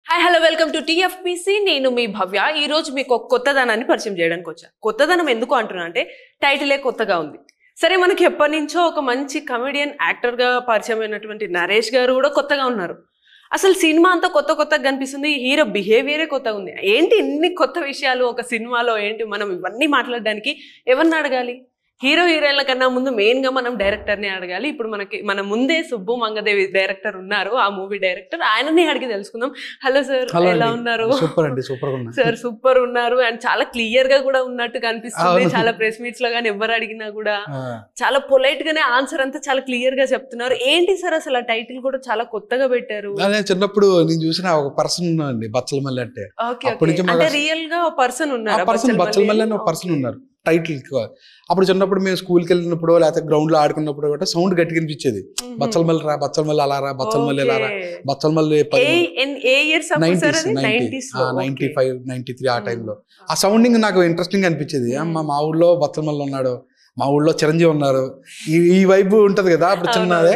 Hi hello welcome to TFPC. నేను మీ భవ్య. ఈ రోజు మీకు ఒక కొత్తదనాన్ని పరిచయం చేయడానికి వచ్చా. కొత్తదనం ఎందుకు అంటున్నా అంటే టైటిలే కొత్తగా ఉంది. సరే, మనకి ఎప్పటి నుంచో ఒక మంచి కమెడియన్ యాక్టర్గా పరిచయం అయినటువంటి నరేష్ గారు కూడా కొత్తగా ఉన్నారు. అసలు సినిమా అంతా కొత్తగా కనిపిస్తుంది. హీరో బిహేవియరే కొత్తగా ఉంది. ఏంటి ఇన్ని కొత్త విషయాలు ఒక సినిమాలో? ఏంటి మనం ఇవన్నీ మాట్లాడడానికి ఎవరిని అడగాలి? హీరో హీరోయిన్ల కన్నా ముందు మెయిన్ గా మనం డైరెక్టర్ ని అడగాలి. ఇప్పుడు మన ముందే సుబ్బు మంగదేవి డైరెక్టర్ ఉన్నారు, ఆ మూవీ డైరెక్టర్. ఆయనని అడిగి తెలుసుకుందాం. హలో సార్, ఎలా ఉన్నారు? సూపర్ అండి, సూపర్ సార్ సూపర్ ఉన్నారు. అండ్ చాలా క్లియర్ గా కూడా ఉన్నట్టు కనిపిస్తుంది. చాలా ప్రెస్ మీట్స్ లో కానీ ఎవరు అడిగినా కూడా చాలా పొలైట్ గానే ఆన్సర్ అంతా చాలా క్లియర్ గా చెప్తున్నారు. ఏంటి సార్ అసలు ఆ టైటిల్ కూడా చాలా కొత్తగా పెట్టారు? చిన్నప్పుడు నేను చూసిన ఒక పర్సన్ అండి, బచ్చలమల్లి అంటే. అంటే రియల్ గా ఒక పర్సన్ ఉన్నారు, బచ్చలమల్లి అని ఒక పర్సన్ ఉన్నారు టైటిల్. అప్పుడు చిన్నప్పుడు మేము స్కూల్కి వెళ్ళినప్పుడు లేకపోతే గ్రౌండ్ లో ఆడుకున్నప్పుడు కూడా సౌండ్ గట్టిగా వినిపించేది. బచ్చలమల్లి రా, బచ్చలమల్లి అలా రా, బచ్చలమల్లి ఎలా రా, బచ్చలమల్లి 95, 93 ఆ టైంలో. ఆ సౌండింగ్ నాకు ఇంట్రెస్టింగ్ అనిపించేది. మా ఊళ్ళో బచ్చలమల్లి ఉన్నాడు, మా ఊళ్ళో చిరంజీవి ఉన్నారు, ఈ వైపు ఉంటది కదా అప్పుడు చిన్నదే.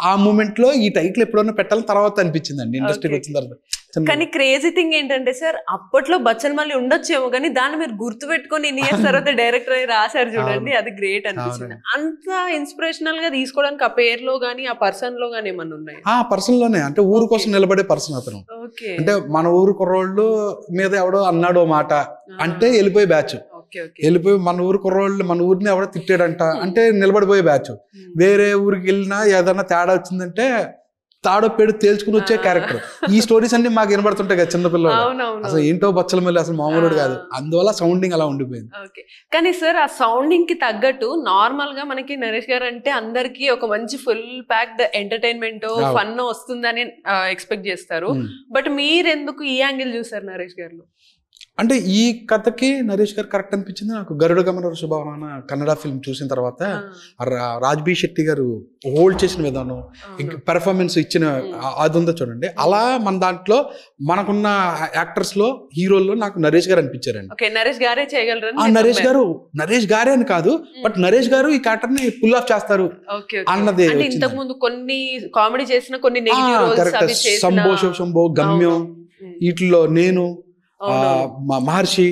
ఆ మూమెంట్ లో ఈ టైటిల్ ఎప్పుడన్నా పెట్టాలని తర్వాత అనిపించింది అండి, ఇండస్ట్రీకి వచ్చిన తర్వాత. కానీ క్రేజీ థింగ్ ఏంటంటే సార్, అప్పట్లో బచ్చలమల్లి ఉండొచ్చేమో కానీ దాన్ని మీరు గుర్తు పెట్టుకొని ఇన్ని ఇయర్స్ తర్వాత డైరెక్టర్ అయ్యి రాశారు చూడండి, అది గ్రేట్ అనిపించింది. అంత ఇన్స్పిరేషనల్ గా తీసుకోవడానికి ఆ పేరులో గానీ ఆ పర్సన్ లో గానీ ఏమన్నా ఉన్నాయి? ఆ పర్సన్ లోనే, అంటే ఊరు కోసం నిలబడే పర్సన్ అతను. అంటే మన ఊరు కుర్రోళ్ళు మీద ఎవడో అన్నాడో మాట అంటే వెళ్ళిపోయే బ్యాచ్, వెళ్ళిపోయి మన ఊరు కుర్రోళ్ళు మన ఊరిని ఎవడో తిట్టాడంట అంటే నిలబడిపోయే బ్యాచ్. వేరే ఊరికి వెళ్ళినా ఏదన్నా తేడా వచ్చిందంటే తాడో పేడు తేల్చుకుని వచ్చే క్యారెక్టర్. ఈ స్టోరీస్ అన్ని మాకు వినబడుతుంటాయి కదా చిన్నపిల్లలు. అసలు ఏంటో బచ్చలమల్లి అసలు మామూలుడు కాదు, అందువల్ల సౌండింగ్ అలా ఉండిపోయింది. కానీ సార్ ఆ సౌండింగ్ కి తగ్గట్టు నార్మల్ గా మనకి నరేష్ గారు అంటే అందరికి ఒక మంచి ఫుల్ ప్యాక్డ్ ఎంటర్టైన్మెంట్ ఫన్ వస్తుందని ఎక్స్పెక్ట్ చేస్తారు. బట్ మీరెందుకు ఈ యాంగిల్ చూసారు నరేష్ గారు? అంటే ఈ కథకి నరేష్ గారు కరెక్ట్ అనిపించింది నాకు. గరుడ గమన శుభావన కన్నడ ఫిల్మ్ చూసిన తర్వాత రాజ్బీ శెట్టి గారు హోల్డ్ చేసిన విధానం, ఇంకా పెర్ఫార్మెన్స్ ఇచ్చిన అది ఉందో చూడండి. అలా మన దాంట్లో మనకున్న యాక్టర్స్ లో హీరోల్లో నాకు నరేష్ గారు అనిపించారండి. నరేష్ గారే చేయగలరు. నరేష్ గారే అని కాదు, బట్ నరేష్ గారు ఈ క్యారెక్టర్ ని పుల్ ఆఫ్ చేస్తారు అన్నది. ఇంతకు ముందు కొన్ని కామెడీ చేసిన కొన్ని శంభో శంభో, గమ్యం, వీటిలో నేను, మహర్షి,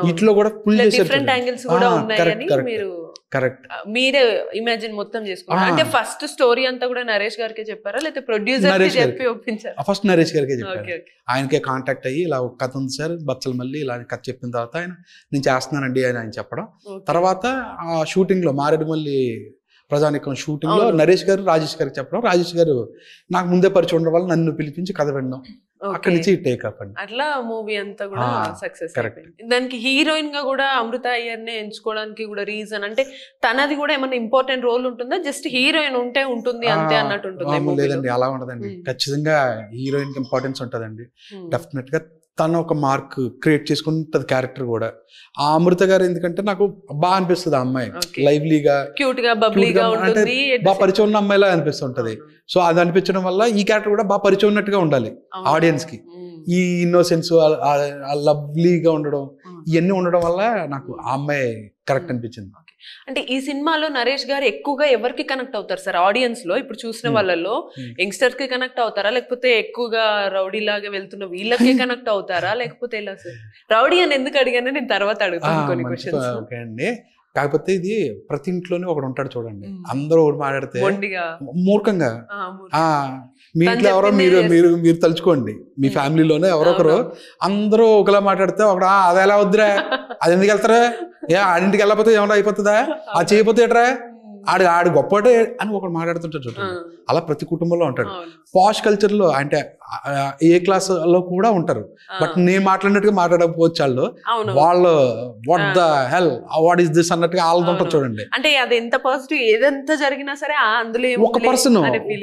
వీటిలో కూడా ఫుల్ డిఫరెంట్ యాంగిల్స్ కూడా ఉన్నాయని మీరు కరెక్ట్ మీరే ఇమాజిన్ మొత్తం చేసుకున్నారు. అంటే ఫస్ట్ స్టోరీ అంతా కూడా నరేష్ గారికి చెప్పారా లేకపోతే ప్రొడ్యూసర్ కి చెప్పి ఒప్పించారా? ఫస్ట్ నరేష్ గారికి చెప్పారు. ఆయనకే కాంటాక్ట్ అయ్యి ఇలా ఒక కథ ఉంది సార్ బచ్చలమల్లి, ఇలా కథ చెప్పిన తర్వాత నేను చేస్తున్నానండి అని ఆయన చెప్పడం. తర్వాత ఆ షూటింగ్ లో మారేడుమల్లి ప్రజానికం షూటింగ్ లో నరేష్ గారు రాజేష్ గారికి చెప్పడం, రాజేష్ గారు నాకు ముందే పరిచయం ఉండడం వల్ల నన్ను పిలిపించి కథ వినడం, అక్కడి నుంచి టేక్ అప్ అండి. అట్లా మూవీ అంతా కూడా సక్సెస్ అయిపోయింది. దానికి హీరోయిన్ గా కూడా అమృత అయ్యర్ నే ఎంచుకోవడానికి కూడా రీజన్ అంటే తనది కూడా ఏమైనా ఇంపార్టెంట్ రోల్ ఉంటుందా? జస్ట్ హీరోయిన్ ఉంటే ఉంటుంది అంతే అన్నట్టు ఉంటుంది? లేదండి, అలా ఉండదండి. ఖచ్చితంగా హీరోయిన్ కి ఇంపార్టెన్స్ ఉంటదండి. డెఫినెట్ గా తను ఒక మార్క్ క్రియేట్ చేసుకుంటది క్యారెక్టర్ కూడా. ఆ అమృత గారు ఎందుకంటే నాకు బాగా అనిపిస్తుంది, ఆ అమ్మాయి లైవ్లీగా క్యూట్ గా బబ్లీగా ఉంటుంది, బాగా పరిచయం ఉన్న అమ్మాయిలా అనిపిస్తుంటది. సో అది అనిపించడం వల్ల ఈ క్యారెక్టర్ కూడా బాగా పరిచయం ఉన్నట్టుగా ఉండాలి ఆడియన్స్ కి. ఈ ఇన్నోసెన్స్, లవ్లీగా ఉండడం, ఇవన్నీ ఉండడం వల్ల నాకు ఆ అమ్మాయి కరెక్ట్ అనిపించింది. అంటే ఈ సినిమాలో నరేష్ గారు ఎక్కువగా ఎవరికి కనెక్ట్ అవుతారు సార్ ఆడియన్స్ లో? ఇప్పుడు చూసిన వాళ్ళలో యంగ్స్టర్స్ కి కనెక్ట్ అవుతారా లేకపోతే ఎక్కువగా రౌడీ లాగా వెళ్తున్న వీళ్ళకి కనెక్ట్ అవుతారా లేకపోతే ఎలా సార్? రౌడీ అని ఎందుకు అడిగానే నేను తర్వాత అడుగుతాను కొన్ని క్వశ్చన్స్. ఓకే అండి, కాకపోతే ఇది ప్రతి ఇంట్లోనే ఒకడు ఉంటాడు చూడండి, అందరూ ఒకటి మాట్లాడితే మూర్ఖంగా. మీ ఇంట్లో ఎవరో మీరు తలుచుకోండి, మీ ఫ్యామిలీలోనే ఎవరొకరు అందరూ ఒకలా మాట్లాడితే ఒకడు అది ఎలా వద్దురా, అది ఎందుకు వెళ్తారా, ఆడింటికి వెళ్ళకపోతే ఏమన్నా అయిపోతుందా, అది చేయకపోతే ఏట్రా, ఆడు గొప్పటే అని ఒకడు మాట్లాడుతుంటాడు చూడండి. అలా ప్రతి కుటుంబంలో ఉంటాడు. పాష్ కల్చర్ లో అంటే ఏ క్లాస్ లో కూడా ఉంటారు, బట్ నేను మాట్లాడినట్టుగా మాట్లాడకపోవచ్చు వాళ్ళు what the hell what is this అన్నట్టుగా వాళ్ళతో ఉంటారు చూడండి. అంటే అది ఎంత పాజిటివ్ ఏదంతా జరిగినా సరే అందులో ఒక పర్సన్,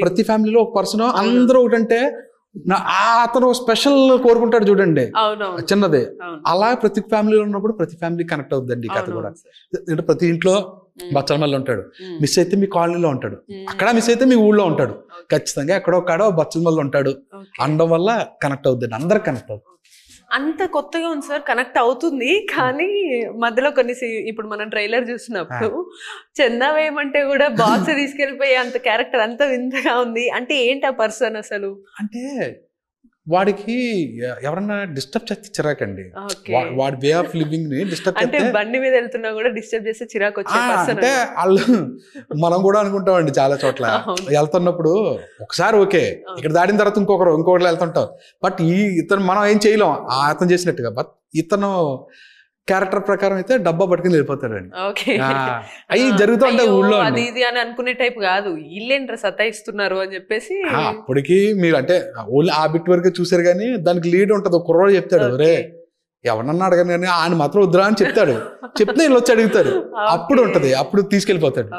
ప్రతి ఫ్యామిలీలో ఒక పర్సన్, అందరూ ఒకటంటే అతను స్పెషల్ కోరుకుంటాడు చూడండి, చిన్నదే. అలా ప్రతి ఫ్యామిలీలో ఉన్నప్పుడు ప్రతి ఫ్యామిలీ కనెక్ట్ అవుతుందండి ఈ కథ కూడా. అంటే ప్రతి ఇంట్లో బచ్చలమల్లి ఉంటాడు, మిస్ అయితే మీ కాలనీలో ఉంటాడు, అక్కడ మిస్ అయితే మీ ఊళ్ళో ఉంటాడు, ఖచ్చితంగా ఎక్కడో కాడో బచ్చలమల్లి ఉంటాడు అనడం వల్ల కనెక్ట్ అవుతుంది, అందరికి కనెక్ట్ అవుతుంది. అంత కొత్తగా ఉంది సార్, కనెక్ట్ అవుతుంది. కానీ మధ్యలో కొన్ని ఇప్పుడు మనం ట్రైలర్ చూసినప్పుడు చందావేయమంటే కూడా బాక్స్ తీసుకెళ్ళిపోయి అంత క్యారెక్టర్ అంత వింతగా ఉంది. అంటే ఏంటి ఆ పర్సన్ అసలు? అంటే వాడికి ఎవరన్నా డిస్టర్బ్ చేస్తే చిరాకండి. వాడి వే ఆఫ్ లివింగ్ ని డిస్టర్బ్ అంటే బండి మీద వెళ్తున్నా కూడా డిస్టర్బ్ చేస్తే చిరాకు వచ్చే పర్సన్. అంటే వాళ్ళు మనం కూడా అనుకుంటామండి చాలా చోట్ల వెళ్తున్నప్పుడు ఒకసారి ఓకే, ఇక్కడ దాటిన తర్వాత ఇంకొకరు వెళ్తుంటాం. బట్ ఇతను మనం ఏం చేయలేం అతను చేసినట్టుగా. బట్ ఇతను క్యారెక్టర్ ప్రకారం అయితే డబ్బా పట్టుకుని వెళ్ళిపోతాడండి. అవి జరుగుతూ ఉంటాయి ఊళ్ళో. అది ఇది అని అనుకునే టైప్ కాదు, వీళ్ళేంట్రా సతాయిస్తున్నారు అని చెప్పేసి. అప్పటికి మీరు అంటే ఓన్లీ ఆ బిట్ వరకు చూసారు, కానీ దానికి లీడ్ ఉంటుంది. ఒక కుర్రోడు చెప్తాడు, రే ఎవరన్నా అడగను కానీ ఆయన మాత్రం వద్దురా అని చెప్తాడు. చెప్తే వీళ్ళు వచ్చి అడుగుతారు, అప్పుడు ఉంటది, అప్పుడు తీసుకెళ్ళిపోతాడు.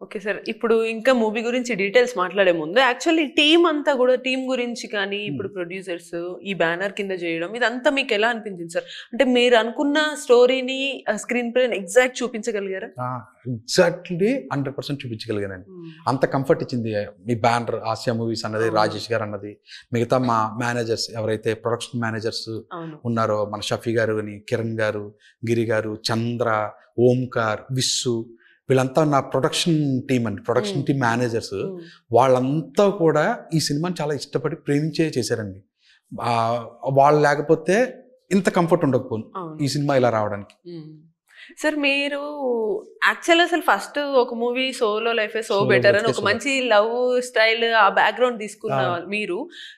ఓకే సార్, ఇప్పుడు ఇంకా మూవీ గురించి డీటెయిల్స్ మాట్లాడే ముందు యాక్చువల్లీ టీమ్ అంతా కూడా, టీం గురించి కానీ ఇప్పుడు ప్రొడ్యూసర్స్ ఈ బ్యానర్ కింద చేయడం ఇదంతా మీకు ఎలా అనిపించింది సార్? అంటే మీరు అనుకున్న స్టోరీని స్క్రీన్ ప్లే ఎగ్జాక్ట్ చూపించగలిగారా? ఎగ్జాక్ట్లీ 100% చూపించగలిగానండి. అంత కంఫర్ట్ ఇచ్చింది మీ బ్యానర్ ఆసియా మూవీస్ అన్నది, రాజేష్ గారు అన్నది, మిగతా మా మేనేజర్స్ ఎవరైతే ప్రొడక్షన్ మేనేజర్స్ ఉన్నారో, మన షఫీ గారు అని, కిరణ్ గారు, గిరి గారు, చంద్ర, ఓంకార్, విస్సు, వీళ్ళంతా నా ప్రొడక్షన్ టీం అండి, ప్రొడక్షన్ టీం మేనేజర్స్. వాళ్ళంతా కూడా ఈ సినిమాని చాలా ఇష్టపడి ప్రేమించే చేశారండి. వాళ్ళు లేకపోతే ఇంత కంఫర్ట్ ఉండకపోను ఈ సినిమా ఇలా రావడానికి. సార్ మీరు యాక్చువల్ అసలు ఫస్ట్ ఒక movie solo life so better అని ఒక మంచి లవ్ స్టైల్ ఆ బ్యాక్గ్రౌండ్ తీసుకున్న మీరు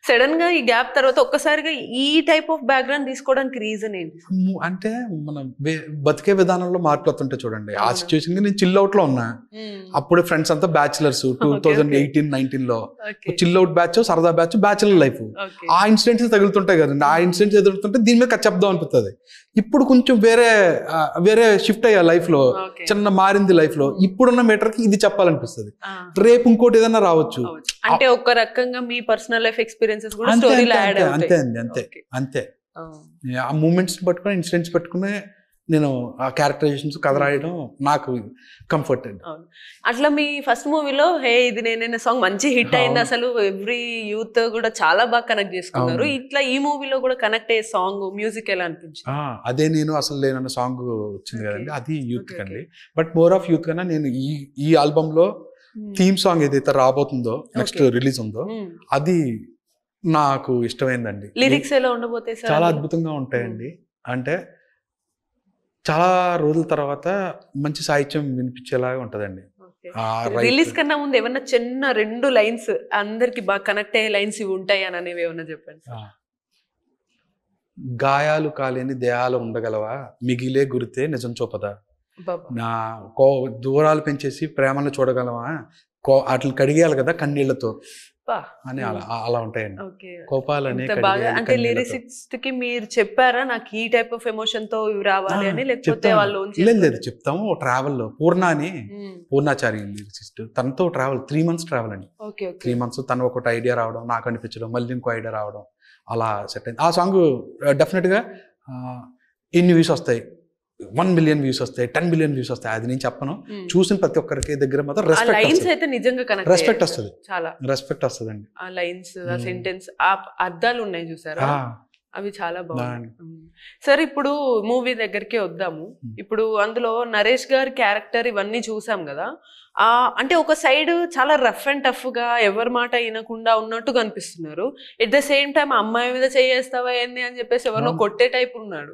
సడన్ గా ఈ గ్యాప్ తర్వాత ఒక్కసారిగా ఈ టైప్ ఆఫ్ బ్యాక్గ్రౌండ్ తీసుకోవడానికి రీజన్ ఏంటి? అంటే మనం బతికే విధానంలో మార్పులు వస్తుంటాయి చూడండి. ఆ సిచ్యువేషన్ నేను చిల్ అవుట్ లో ఉన్నా, అప్పుడే ఫ్రెండ్స్ అంతా బ్యాచులర్స్ 2018-19 లో చిల్ అవుట్ బ్యాచ్, సరదా బ్యాచ్, బ్యాచులర్ లైఫ్. ఆ ఇన్సిడెంట్స్ తగులుతుంటాయి కదండి. ఆ ఇన్సిడెంట్స్ ఎదురుతుంటే దీని మీద చెప్దాం అనిపిస్తుంది. ఇప్పుడు కొంచెం వేరే షిఫ్ట్ అయ్యా లైఫ్ లో, చిన్న మారింది లైఫ్ లో. ఇప్పుడున్న మీటర్ కి ఇది చెప్పాలనిపిస్తుంది, రేపు ఇంకోటి ఏదైనా రావచ్చు. అంటే ఒక రకంగా మీ పర్సనల్ లైఫ్ ఎక్స్పీరియన్సెస్ కూడా స్టోరీలో యాడ్ అవుతాయి. అంతే అండి, అంతే. ఆ మూమెంట్స్ పట్టుకుని, ఇన్సిడెంట్స్ పట్టుకుని నేను ఆ క్యారెక్టరైజేషన్స్ కథ రాయడం నాకు కంఫర్ట్ అండి. అట్లా మీ ఫస్ట్ మూవీలో హే ఇది నేనైనా సాంగ్ మంచి హిట్ అయింది, అసలు ఎవ్రీ యూత్ కూడా చాలా బాగా కనెక్ట్ చేసుకున్నారు. ఇట్లా ఈ మూవీలో కూడా కనెక్ట్ అయ్యే సాంగ్ మ్యూజిక్ ఎలా అనిపించింది? అదే నేను అసలు లేనన్న సాంగ్ వచ్చింది కదండి, అది యూత్ కండి. బట్ మోర్ ఆఫ్ యూత్ కన్నా నేను ఈ ఆల్బమ్ లో థీమ్ సాంగ్ ఏదైతే రాబోతుందో, నెక్స్ట్ రిలీజ్ ఉందో, అది నాకు ఇష్టమైందండి. లిరిక్స్ ఎలా ఉండబోతాయి? చాలా అద్భుతంగా ఉంటాయండి. అంటే చాలా రోజుల తర్వాత మంచి సాహిత్యం వినిపించేలాగా ఉంటదండి. రిలీజ్ కన్నా ముందు ఏమన్నా చిన్న 2 లైన్స్ అందరికి బాగా కనెక్ట్ అయ్యే లైన్స్ ఇవి ఉంటాయి అని అనేవి ఏమన్నా చెప్పండి. గాయాలు కాలేని దేహాలు ఉండగలవా, మిగిలే గురితే నిజం చూపదా, నా దూరాలు పెంచేసి ప్రేమను చూడగలవా, అట్లా కడిగేయాలి కదా కన్నీళ్లతో అని అలా ఉంటాయండి. కోపాలని అంటే లిరిసిస్ట్ కి మీరు చెప్పారా నాకు ఈ టైప్ ఆఫ్ ఎమోషన్ తో రావాలి అని, లేకపోతే వాళ్ళు లేదు చెప్తాము. ట్రావెల్ లో పూర్ణాచారి లిరిసిస్ట్, తనతో ట్రావెల్ 3 months ట్రావెల్ అండి. 3 months తను ఒకటి ఐడియా రావడం, నాకు అనిపించడం, మళ్ళీ ఇంకో ఐడియా రావడం, అలా సెట్ అయింది. ఆ సాంగ్ డెఫినెట్ గా ఎన్ని వ్యూస్ వస్తాయి, 1 million వ్యూస్ వస్తాయి, 10 billion వ్యూస్ వస్తాయి, అది నేను చెప్పను. చూసిన ప్రతి ఒక్కరికి దగ్గర మాత్రం రెస్పెక్ట్ వస్తుంది, చాలా రెస్పెక్ట్ వస్తుందండి. ఆ లైన్స్, ఆ సెంటెన్స్, ఆ అర్థాలు ఉన్నాయి చూసారా, అవి చాలా బాగున్నాయి. సరే ఇప్పుడు మూవీ దగ్గరికి వద్దాము. ఇప్పుడు అందులో నరేష్ గారి క్యారెక్టర్ ఇవన్నీ చూసాం కదా, అంటే ఒక సైడ్ చాలా రఫ్ అండ్ టఫ్ గా ఎవరి మాట వినకుండా ఉన్నట్టు కనిపిస్తున్నారు. ఎట్ ద సేమ్ టైం అమ్మాయి మీద చేస్తావా ఏంది అని చెప్పేసి ఎవరినో కొట్టే టైప్ ఉన్నాడు.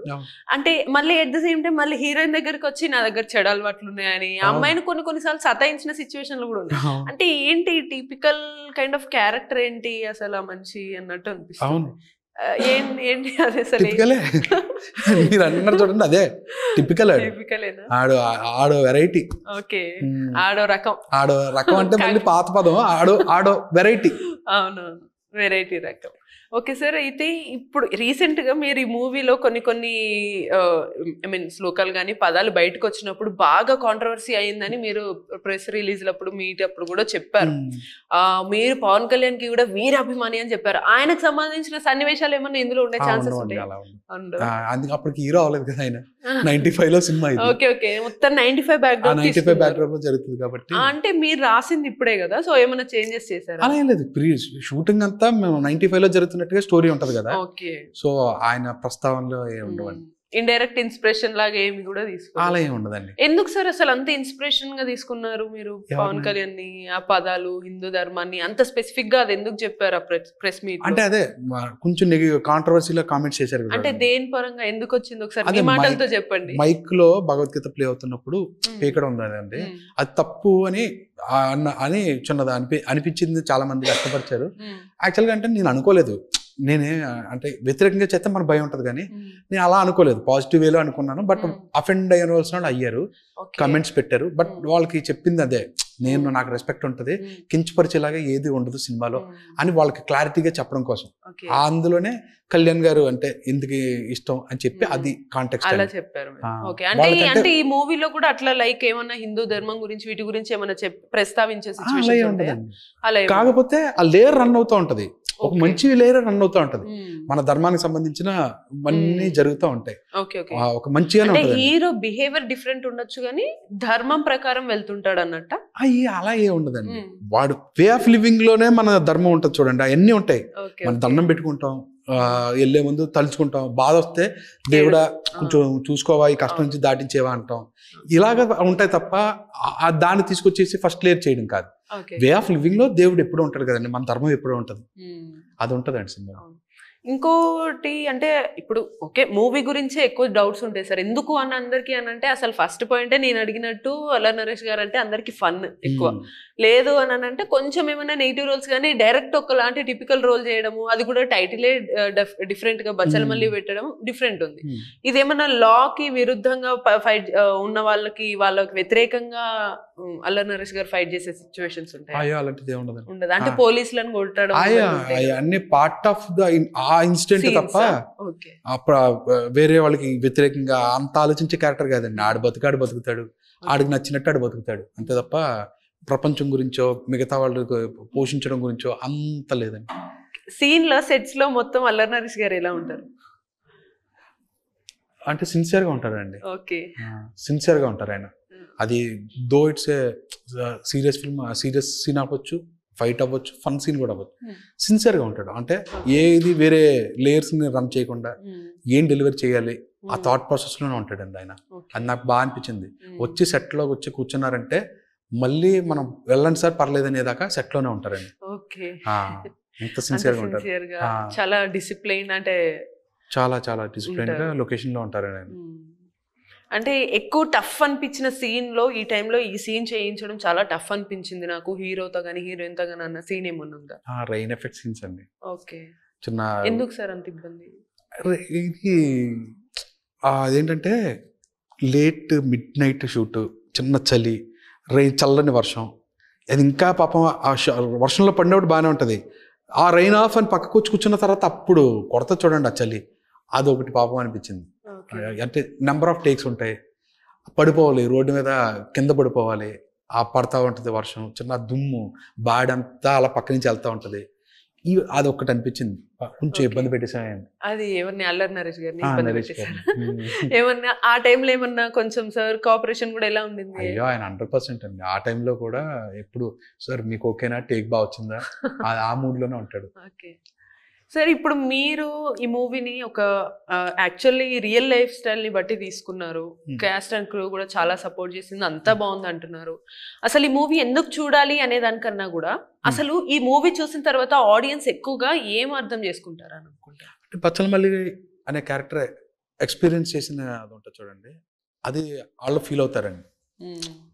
అంటే మళ్ళీ ఎట్ ద సేమ్ టైం మళ్ళీ హీరోయిన్ దగ్గరికి వచ్చి నా దగ్గర చెడు అలవాట్లు ఉన్నాయని అమ్మాయిని కొన్నిసార్లు సతాయించిన సిచ్యువేషన్లు కూడా ఉన్నాయి. అంటే ఏంటి టిపికల్ కైండ్ ఆఫ్ క్యారెక్టర్ ఏంటి అసలు ఆ మనిషి అన్నట్టు అనిపిస్తుంది. ఏంటి అదే మీరు అన్నారు చూడండి, అదే టిపికల్. ఆడో వెరైటీ, ఆడో రకం అంటే మళ్ళీ పాత పదం, ఆడో వెరైటీ. అవునవును, వెరైటీ రకం. ఓకే సార్, అయితే ఇప్పుడు రీసెంట్ గా మీరు ఈ మూవీలో కొన్ని ఐ మీన్ శ్లోకాలు కానీ పదాలు బయటకు వచ్చినప్పుడు బాగా కాంట్రవర్సీ అయిందని మీరు ప్రెస్ రిలీజ్ అప్పుడు మీట్ అప్పుడు కూడా చెప్పారు. మీరు పవన్ కళ్యాణ్ కి కూడా వీర అభిమాని అని చెప్పారు. ఆయనకు సంబంధించిన సన్నివేశాలు ఏమన్నా ఇందులో ఉండే ఛాన్సెస్ ఉంటాయి? అప్పటికి హీరో అవ్వలేదు కదా ఆయన, 95 లో సినిమా. ఓకే, మొత్తం 95 బ్యాక్గ్రౌండ్ లో జరుగుతుంది కాబట్టి. అంటే మీరు రాసింది ఇప్పుడే కదా, సో ఏమైనా చేంజెస్ చేశారు? అలా ఏం లేదు, షూటింగ్ అంతా మేము 95 లో జరుగుతున్నట్టుగా స్టోరీ ఉంటది కదా. సో ఆయన ప్రస్తావనలో ఉండవండి. ఇండైరెక్ట్ ఇన్స్పిరేషన్ లాగా ఏమి కూడా తీసుకున్నారు. అలా ఏమి ఉండదండి. ఎందుకు సార్ అసలు అంత ఇన్స్పిరేషన్ గా తీసుకున్నారు మీరు పవన్ కళ్యాణ్ ని, ఆ పదాలు, హిందూ ధర్మాన్ని అంత స్పెసిఫిక్ గా అది ఎందుకు చెప్పారు ఆ ప్రెస్ మీట్? అంటే అదే కొంచెం కాంట్రవర్సీలో కామెంట్స్ చేశారు. అంటే దేని పరంగా ఎందుకు వచ్చింది ఒకసారి మీ మాటలతో చెప్పండి. మైక్ లో భగవద్గీత ప్లే అవుతున్నప్పుడు పీకడ ఉందండి, అది తప్పు అని అని చిన్నది అనిపించింది. చాలా మంది వ్యక్తపరిచారు. యాక్చువల్గా అంటే నేను అనుకోలేదు, నేనే అంటే వ్యతిరేకంగా చేస్తే మన భయం ఉంటుంది, కానీ నేను అలా అనుకోలేదు, పాజిటివ్ వేలో అనుకున్నాను. బట్ అఫెండ్ అయిన వాళ్ళు అయ్యారు, కమెంట్స్ పెట్టారు. బట్ వాళ్ళకి చెప్పింది అదే, నాకు రెస్పెక్ట్ ఉంటుంది, కించపరిచేలాగా ఏది ఉండదు సినిమాలో అని వాళ్ళకి క్లారిటీగా చెప్పడం కోసం. అందులోనే కళ్యాణ్ గారు అంటే ఎందుకు ఇష్టం అని చెప్పి అది కాంటెక్స్ట్ అలా చెప్పారు. అంటే ఈ మూవీలో కూడా అట్లా లైక్ ఏమన్నా హిందూ ధర్మం గురించి వీటి గురించి ఏమన్నా ప్రస్తావించే కాకపోతే ఆ లేయర్ రన్ అవుతూ ఉంటది, ఒక మంచి లేయర్ రన్ అవుతూ ఉంటది, మన ధర్మానికి సంబంధించిన అన్ని జరుగుతూ ఉంటాయి. ఒక మంచిగా హీరో బిహేవియర్ డిఫరెంట్ ఉండొచ్చు కానీ ధర్మం ప్రకారం వెళ్తుంటాడు అన్నట్ట. అలా ఏ ఉండదండి, వాడు వే ఆఫ్ లివింగ్ లోనే మన ధర్మం ఉంటుంది చూడండి, అవన్నీ ఉంటాయి. మన దండం పెట్టుకుంటాం, వెళ్ళే ముందు తలుచుకుంటాం, బాధ వస్తే దేవుడా కొంచెం చూసుకోవా, ఈ కష్టం నుంచి దాటించేవా అంటాం. ఇలాగ ఉంటాయి తప్ప దాన్ని తీసుకొచ్చేసి ఫస్ట్ లేయర్ చేయడం కాదు. వే ఆఫ్ లివింగ్ లో దేవుడు ఎప్పుడూ ఉంటాడు కదండి, మన ధర్మం ఎప్పుడూ ఉంటుంది, అది ఉంటదండి సినిమా. ఇంకోటి అంటే ఇప్పుడు ఓకే మూవీ గురించే ఎక్కువ డౌట్స్ ఉంటాయి సార్, ఎందుకు అని అందరికి అని అంటే అసలు ఫస్ట్ పాయింటే నేను అడిగినట్టు అల్లరి నరేష్ గారు అంటే అందరికి ఫన్ ఎక్కువ లేదు అని అంటే కొంచెం ఏమైనా నెగిటివ్ రోల్స్ కానీ డైరెక్ట్ ఒకలాంటి టిపికల్ రోల్ చేయడము, అది కూడా టైటిలే డిఫరెంట్ గా బచ్చల మళ్ళీ పెట్టడం డిఫరెంట్ ఉంది. ఇదేమన్నా లాకి విరుద్ధంగా ఫైట్ ఉన్న వాళ్ళకి వ్యతిరేకంగా అల్లరి నరేష్ గారు ఫైట్ చేసే సిచ్యువేషన్స్ ఉంటాయి? ఉండదు అంటే పోలీసులను కొట్టడం అన్ని పార్ట్ ఆఫ్ ద ఆ ఇన్సిడెంట్ తప్ప వేరే వాళ్ళకి వ్యతిరేకంగా అంత ఆలోచించే క్యారెక్టర్ కాదండి. ఆడు బతుకుతాడు, ఆడికి నచ్చినట్టు ఆడు బతుకుతాడు అంతే తప్ప ప్రపంచం గురించో మిగతా వాళ్ళు పోషించడం గురించో అంత లేదండి. సీన్ లో సెట్స్ లో మొత్తం అల్లరి నరేష్ గారు ఎలా ఉంటారు అంటే సిన్సియర్ గా ఉంటారండి. సిన్సియర్ గా ఉంటారు ఆయన. అది though it's serious film, serious scene అవ్వచ్చు, ఫైట్ అవ్వచ్చు, ఫన్ సీన్ కూడా అవ్వచ్చు, సిన్సియర్గా ఉంటాడు. అంటే ఏది వేరే లేయర్స్ని రన్ చేయకుండా ఏం డెలివరీ చేయాలి ఆ థాట్ ప్రాసెస్లోనే ఉంటాడండి ఆయన. అది నాకు బాగా అనిపించింది. వచ్చి సెట్లోకి వచ్చి కూర్చున్నారంటే మళ్ళీ మనం వెళ్ళండి సార్ పర్లేదు అనేదాకా సెట్లోనే ఉంటారండి. ఎంత సిన్సియర్గా ఉంటారు, చాలా డిసిప్లైన్, అంటే చాలా డిసిప్లైన్గా లొకేషన్లో ఉంటారండి ఆయన. అంటే ఎక్కువ టఫ్ అనిపించిన సీన్ లో ఈ టైంలో ఈ సీన్ చేయించడం చాలా టఫ్ అనిపించింది నాకు, హీరోతో కానీ హీరోయిన్ తో కానీ అన్న సీన్ ఏమన్నా ఉందా? రైన్ ఎఫెక్ట్ సీన్స్ అండి. చిన్న ఎందుకు సార్ అంత ఇబ్బంది? ఇది అదేంటంటే లేట్ మిడ్ నైట్ షూట్, చిన్న చలి, చల్లని వర్షం, అది ఇంకా పాపం ఆ వర్షంలో పడినప్పుడు బాగానే ఉంటుంది. ఆ రైన్ ఆఫ్ అని పక్కకు వచ్చి కూర్చున్న తర్వాత అప్పుడు కొడత చూడండి ఆ చలి, అదొకటి పాపం అనిపించింది. అంటే నెంబర్ ఆఫ్ టేక్స్ ఉంటాయి, పడిపోవాలి రోడ్డు మీద, కింద పడిపోవాలి, ఆ పడతా ఉంటుంది వర్షం, చిన్న దుమ్ము బాడంతా అలా పక్క నుంచి వెళ్తూ ఉంటుంది. అది ఒక్కటి అనిపించింది, కొంచెం ఇబ్బంది పెట్టేసాను. అది ఎవరిని అల్లరి నరేష్ గారిని ఏమన్నా ఆ టైంలో ఏమన్నా కొంచెం సార్ కోఆపరేషన్ కూడా ఎలా ఉండింది? అయ్యో ఆయన 100% అండి. ఆ టైంలో కూడా ఎప్పుడు సార్ మీకు ఓకేనా, టేక్ బాగా వచ్చిందా, ఆ మూడ్లోనే ఉంటాడు. సార్ ఇప్పుడు మీరు ఈ మూవీని ఒక యాక్చువల్లీ రియల్ లైఫ్ స్టైల్ని బట్టి తీసుకున్నారు, క్యాస్ట్ అండ్ క్రూ కూడా చాలా సపోర్ట్ చేసింది, అంతా బాగుంది అంటున్నారు. అసలు ఈ మూవీ ఎందుకు చూడాలి అనే దానికన్నా కూడా అసలు ఈ మూవీ చూసిన తర్వాత ఆడియన్స్ ఎక్కువగా ఏం అర్థం చేసుకుంటారు అని అనుకుంటారు? అంటే బచ్చలమల్లి అనే క్యారెక్టర్ ఎక్స్పీరియన్స్ చేసిన అది ఉంటుంది చూడండి, అది వాళ్ళు ఫీల్ అవుతారండి.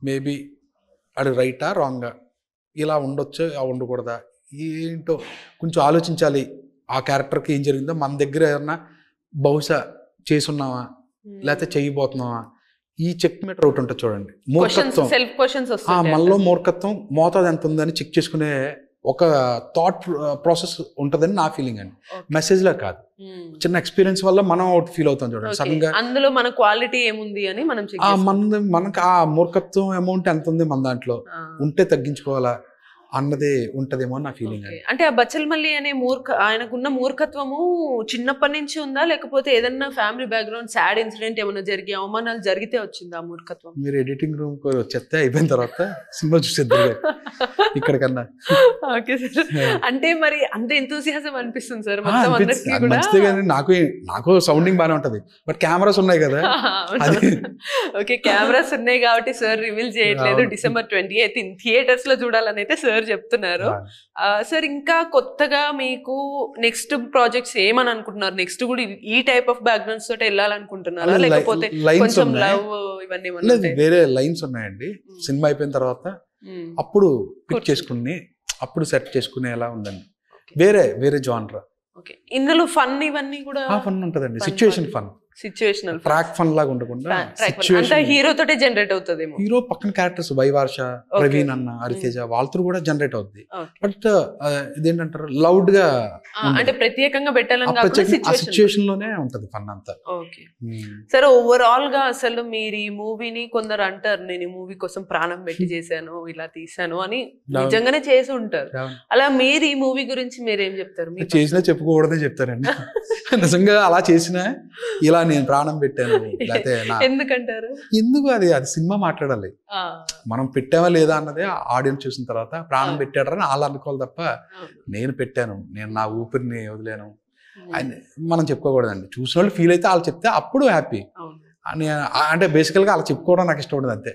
మేబీ అది రైటా రాంగా, ఇలా ఉండొచ్చు ఉండకూడదా, ఏంటో కొంచెం ఆలోచించాలి. ఆ క్యారెక్టర్కి ఏం జరిగిందో, మన దగ్గర ఏమన్నా బహుశా చేసున్నావా లేకపోతే చేయబోతున్నావా, ఈ చెక్ మీటర్ ఒకటి ఉంటుంది చూడండి, మూర్ఖత్వం, మనలో మూర్ఖత్వం మోతాదు ఎంత ఉందని చెక్ చేసుకునే ఒక థాట్ ప్రాసెస్ ఉంటుందని నా ఫీలింగ్ అండి. మెసేజ్ లా కాదు, చిన్న ఎక్స్పీరియన్స్ వల్ల మనం ఒకటి ఫీల్ అవుతాం చూడండి సడన్ గా, అందులో మన క్వాలిటీ ఏముంది అని మనకు ఆ మూర్ఖత్వం అమౌంట్ ఎంత ఉంది మన దాంట్లో, ఉంటే తగ్గించుకోవాలా, అన్నది ఉంటదేమో నా ఫీలింగ్. అంటే ఆ బచ్చల్ మల్లి అనే ఆయనకున్న మూర్ఖత్వము చిన్నప్పటి నుంచి ఉందా, లేకపోతే ఏదన్నా ఫ్యామిలీ బ్యాక్గ్రౌండ్ సాడ్ ఇన్సిడెంట్ ఏమైనా జరిగి అవమానాలు జరిగితే వచ్చిందా ఆ మూర్ఖత్వం? మీరు ఎడిటింగ్ రూమ్ చెప్తే అయిపోయిన తర్వాత సినిమా చూసేద్దరు ఇక్కడ కన్నా. ఓకే సార్, అంటే మరి అంత ఎంతూసియాజం అనిపిస్తుంది సార్ మొత్తం అందరికీ కూడా. మంచిదే కానీ నాకు సౌండింగ్ బాగానే ఉంటది, బట్ కెమెరాస్ ఉన్నాయి కదా. ఓకే, కెమెరాస్ ఉన్నాయి కాబట్టి సార్ రివీల్ చేయట్లేదు. December 28 థియేటర్స్ లో చూడాలని అయితే సార్ చెప్తున్నారు. సార్ ఇంకా కొత్తగా మీకు నెక్స్ట్ ప్రాజెక్ట్స్ ఏమని అనుకుంటున్నారు? నెక్స్ట్ కూడా ఈ టైప్ ఆఫ్ బ్యాక్గ్రౌండ్స్ తోటి వెళ్ళాలనుకుంటున్నారా, లేకపోతే కొంచెం లవ్ ఇవన్నీ? వేరే లైన్స్ ఉన్నాయండి. సినిమా అయిపోయిన తర్వాత అప్పుడు పిక్ చేసుకుని అప్పుడు సెట్ చేసుకునేలా ఉందండి. వేరే జానర్. ఓకే, ఇందులో ఫన్ ఇవన్నీ కూడా ఫన్ ఉంటదండి. Situation fun, situational track fun లాగా ఉండకుండా హీరో తోటే జనరేట్ అవుతుంది. హీరో పక్కన క్యారెక్టర్స్ వైవార్ష, ప్రవీణ్ అన్న, హరితేజ వాళ్ళతో కూడా జనరేట్ అవుద్ది. బట్ ఇదేంటంటారు లౌడ్ గా, అంటే ప్రత్యేకంగా పెట్టాలని సిచ్యుయేషన్ లోనే ఉంటది ఫన్ అంతా. ఓకే సరే, ఓవరాల్ గా అసలు మీరు ఈ మూవీని కొందరు అంటారు నేను ఈ మూవీ కోసం ప్రాణం పెట్టి చేశాను, ఇలా తీసాను అని నిజంగానే చేసి ఉంటారు. అలా మీరు ఈ మూవీ గురించి మీరేం చెప్తారు? చేసినా చెప్పుకోకూడదే చెప్తారండి. నిజంగా అలా చేసినా ఇలా నేను ప్రాణం పెట్టాను లేకపోతే ఎందుకంటారు? ఎందుకు అది సినిమా మాట్లాడాలి. మనం పెట్టామా లేదా అన్నదే ఆడియన్స్ చూసిన తర్వాత ప్రాణం పెట్టాడని వాళ్ళు అనుకోవాలి తప్ప నేను పెట్టాను, నేను నా ఊపిరిని వదిలేను అని మనం చెప్పుకోకూడదండి. చూసిన వాళ్ళు ఫీల్ అయితే వాళ్ళు చెప్తే అప్పుడు హ్యాపీ అని. అంటే బేసికల్ గా అలా చెప్పుకోవడం నాకు ఇష్టం ఉండదు అంతే.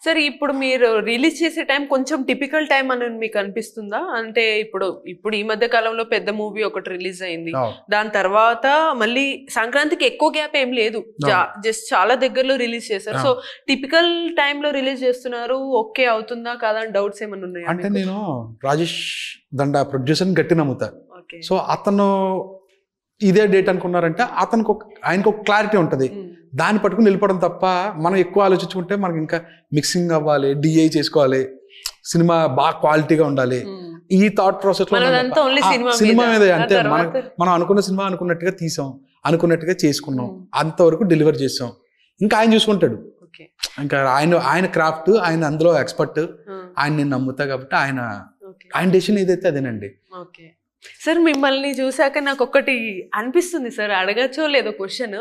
సరే, ఇప్పుడు మీరు రిలీజ్ చేసే టైం కొంచెం టిపికల్ టైం అని మీకు అనిపిస్తుందా? అంటే ఇప్పుడు ఈ మధ్య కాలంలో పెద్ద మూవీ ఒకటి రిలీజ్ అయింది, దాని తర్వాత మళ్ళీ సంక్రాంతికి ఎక్కువ గ్యాప్ ఏం లేదు, జస్ట్ చాలా దగ్గరలో రిలీజ్ చేశారు. సో టిపికల్ టైమ్ లో రిలీజ్ చేస్తున్నారు, ఓకే అవుతుందా కాదా అని డౌట్స్ ఏమైనా ఉన్నాయా? అంటే నేను రాజేష్ దండా ప్రొడ్యూసర్ గట్టి నమ్ముతా. సో అతను ఇదే డేట్ అనుకున్నారంటే ఆయనకు ఒక క్లారిటీ ఉంటది, దాన్ని పట్టుకుని వెళ్ళిపోవడం తప్ప మనం ఎక్కువ ఆలోచించుకుంటే మనకి ఇంకా మిక్సింగ్ అవ్వాలి, డిఐ చేసుకోవాలి, సినిమా బాగా క్వాలిటీగా ఉండాలి, ఈ థాట్ ప్రాసెస్ లో సినిమా మీద అంతే. మనం అనుకున్న సినిమా అనుకున్నట్టుగా తీసాం, అనుకున్నట్టుగా చేసుకున్నాం, అంతవరకు డెలివర్ చేసాం, ఇంకా ఆయన చూసుకుంటాడు. ఇంకా ఆయన క్రాఫ్ట్, ఆయన అందులో ఎక్స్పర్ట్, ఆయన నేను నమ్ముతా కాబట్టి ఆయన డెసిషన్ ఏదైతే అదేనండి. సార్, మిమ్మల్ని చూసాక నాకు ఒకటి అనిపిస్తుంది సార్, అడగచ్చో లేదో క్వశ్చన్.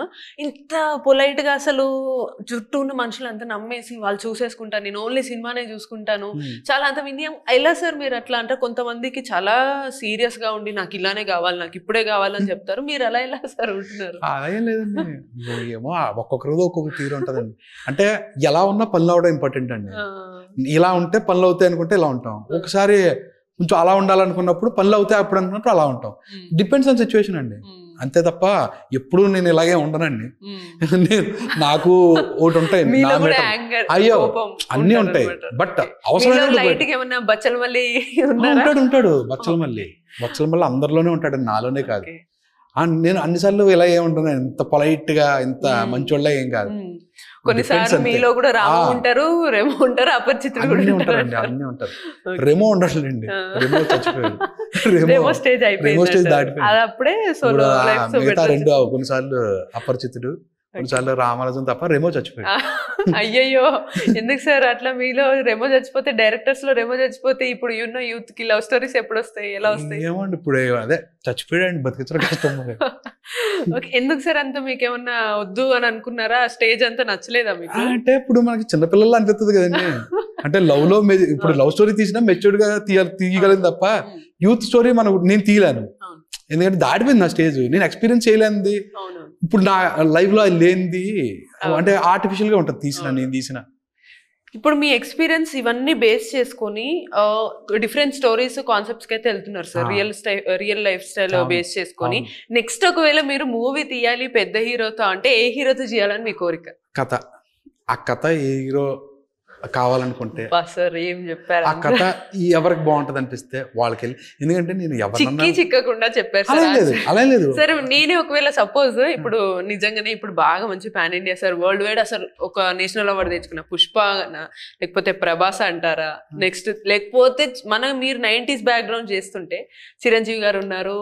ఇంత పొలైట్ గా అసలు చుట్టూ ఉన్న మనుషులు అంతా నమ్మేసి వాళ్ళు చూసేసుకుంటాను, నేను ఓన్లీ సినిమానే చూసుకుంటాను, చాలా అంత వినయం ఎలా సార్ మీరు అట్లా అంటే? కొంతమందికి చాలా సీరియస్ గా ఉండి నాకు ఇలానే కావాలి, నాకు ఇప్పుడే కావాలని చెప్తారు, మీరు అలా ఎలా సార్ ఉంటున్నారు? అలా ఏం లేదండి, ఏమో ఒక్కొక్క రోజు ఒక్కొక్క తీరు ఉంటదండి. అంటే ఎలా ఉన్నా పనులు అవడం ఇంపార్టెంట్ అండి. ఇలా ఉంటే పనులు అవుతాయి అనుకుంటే ఇలా ఉంటాం, ఒకసారి కొంచెం అలా ఉండాలనుకున్నప్పుడు పనులు అవుతాయి అప్పుడు అనుకున్నప్పుడు అలా ఉంటాం. డిపెండ్స్ ఆన్ సిచ్యువేషన్ అండి, అంతే తప్ప ఎప్పుడు నేను ఇలాగే ఉండనండి. నాకు ఒకటి ఉంటాయి, అయ్యో అన్నీ ఉంటాయి, బట్ అవసరం ఉంటాడు బచ్చల మళ్ళీ అందరిలోనే ఉంటాడు, నాలోనే కాదు. నేను అన్నిసార్లు ఇలా ఏముంటాను, ఎంత పొలైట్ గా ఎంత మంచోళ్ళ ఏం కాదు. కొన్నిసార్లు మీలో కూడా రాము ఉంటారు, రెమో ఉంటారు, అపరిచితులు కూడా ఉంటారండి. అన్నీ ఉంటారు. రెమో ఉండట్లేండి, రెమో చచ్చిపోయాడు, రెమో స్టేజ్ అయిపోయింది, అప్పుడే సోలో లైఫ్. మిగతా రెండు కొన్నిసార్లు అపరిచితుడు, కొన్నిసార్లు రామానుజం తప్ప రెమో చచ్చిపోయాడు. అయ్యయ్యో, ఎందుకు సార్ అట్లా? మీలో రెమో చచ్చిపోతే, డైరెక్టర్స్ లో రెమో చచ్చిపోతే ఇప్పుడు యూత్ కి లవ్ స్టోరీస్ ఎప్పుడు వస్తాయి, ఎలా వస్తాయి? ఏమండి ఇప్పుడు అదే చచ్చిపోయాడు, బతికించడం కష్టం. ఎందుకు సార్ అంత మీకేమన్నా వద్దు అని అనుకున్నారా? స్టేజ్ అంతా నచ్చలేదా మీకు? అంటే ఇప్పుడు మనకి చిన్నపిల్లలు అనిపిస్తుంది కదండి. అంటే లవ్ లో ఇప్పుడు లవ్ స్టోరీ తీసినా మెచ్యూర్డ్ గా తీయగలను తప్ప యూత్ స్టోరీ నేను తీయలేను, ఎందుకంటే దాటిపోయింది నా స్టేజ్, నేను ఎక్స్పీరియన్స్ చేయలేనిది ఇప్పుడు నా లైఫ్ లో లేనిది, అంటే ఆర్టిఫిషియల్ గా ఉంటుంది నేను తీసిన. ఇప్పుడు మీ ఎక్స్పీరియన్స్ ఇవన్నీ బేస్ చేసుకొని డిఫరెంట్ స్టోరీస్, కాన్సెప్ట్స్ కి అయితే వెళ్తున్నారు sir, real life style base చేసుకొని. నెక్స్ట్ ఒకవేళ మీరు మూవీ తీయాలి పెద్ద హీరోతో అంటే ఏ హీరోతో చేయాలని మీ కోరిక? కథ, ఆ కథ ఏ హీరో కావాలనుకుంటే సార్ ఏం చెప్పారు, ఆ కథ ఎవరికి బాగుంటది అనిపిస్తే వాళ్ళకి వెళ్ళి, ఎందుకంటే నేను ఎవరన్నా చిక్కకుండా చెప్పారు అలా లేదు. సరే, నేనే ఒకవేళ సపోజ్ ఇప్పుడు నిజంగానే ఇప్పుడు బాగా మంచి pan India sir, world wide అసలు ఒక నేషనల్ అవార్డు తెచ్చుకున్న పుష్ప లేకపోతే ప్రభాస్ అంటారా, నెక్స్ట్ లేకపోతే మీరు 90s బ్యాక్గ్రౌండ్ చేస్తుంటే చిరంజీవి గారు ఉన్నారు,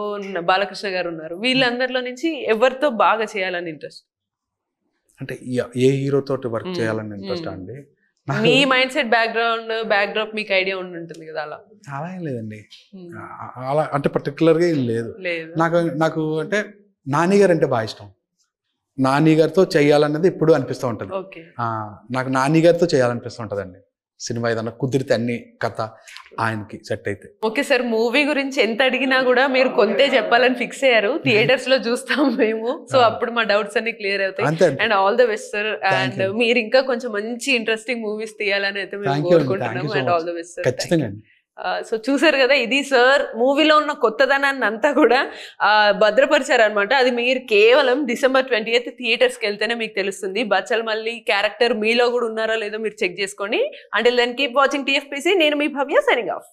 బాలకృష్ణ గారు ఉన్నారు, వీళ్ళందరిలో నుంచి ఎవరితో బాగా చేయాలని ఇంట్రెస్ట్? అంటే ఏ హీరో తోటి వర్క్ చేయాలని ఇంట్రెస్ట్ అండి? మీ మైండ్ సెట్ బ్యాక్ డ్రాప్ మీకు ఐడియా ఉంటుంది కదా అలా? అలా ఏం లేదండి, అలా అంటే పర్టికులర్గా ఏం లేదు. నాకు అంటే నాని గారు అంటే బాగా ఇష్టం. నాని గారితో చేయాలన్నది ఎప్పుడు అనిపిస్తూ ఉంటుంది. నాకు నాని గారితో చేయాలనిపిస్తూ ఉంటుందండి సినిమా, ఏదన్నా కుదిరితే అన్ని కథ ఆయనకి సెట్ అయితే. ఓకే సార్, మూవీ గురించి ఎంత అడిగినా కూడా మీరు కొంతే చెప్పాలని ఫిక్స్ అయ్యారు. థియేటర్స్ లో చూస్తాం మేము, సో అప్పుడు మా డౌట్స్ అన్ని క్లియర్ అవుతాయి. And all the best sir. And మీరు ఇంకా కొంచెం మంచి ఇంట్రెస్టింగ్ మూవీస్ తీయాలని అయితే మేము కోరుకుంటున్నాము. And all the best sir. ఖచ్చితంగా. సో చూసారు కదా, ఇది సార్ మూవీలో ఉన్న కొత్తదనాన్ని అంతా కూడా భద్రపరిచారు అనమాట. అది మీరు కేవలం December 20th థియేటర్స్కి వెళ్తేనే మీకు తెలుస్తుంది. బచ్చల్ మళ్ళీ క్యారెక్టర్ మీలో కూడా ఉన్నారో లేదో మీరు చెక్ చేసుకోండి. Until then keep watching TFPC. నేను మీ భవ్య, సైనింగ్ ఆఫ్.